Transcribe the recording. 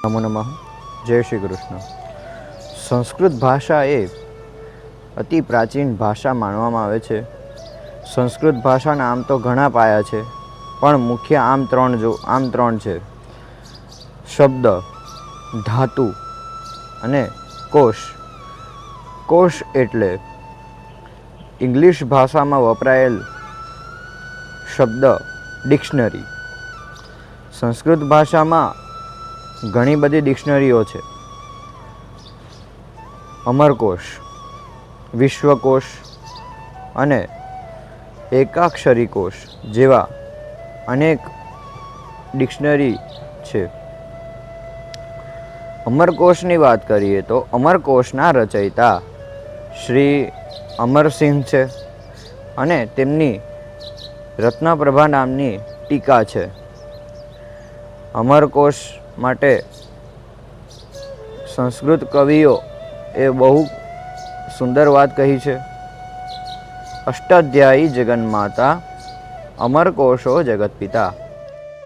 નમો નમઃ. જય શ્રી કૃષ્ણ. સંસ્કૃત ભાષા એ અતિ પ્રાચીન ભાષા માનવામાં આવે છે. સંસ્કૃત ભાષાના આમ તો ઘણા પાયા છે, પણ મુખ્ય આમ ત્રણ છે: શબ્દ, ધાતુ અને કોશ. કોશ એટલે ઇંગ્લિશ ભાષામાં વપરાયેલ શબ્દ ડિક્શનરી. સંસ્કૃત ભાષામાં ઘણી બધી ડિક્શનરીઓ છે. અમરકોશ, વિશ્વકોશ અને એકાક્ષરી કોશ જેવા અનેક ડિક્શનરી છે. અમરકોશની વાત કરીએ તો અમરકોશના રચયિતા શ્રી અમરસિંહ છે અને તેમની રત્નપ્રભા નામની ટીકા છે. અમરકોશ માટે સંસ્કૃત કવિઓ એ બહુ સુંદર વાત કહી છે. અષ્ટાધ્યાયી જગન્માતા, અમરકોશો જગતપિતા.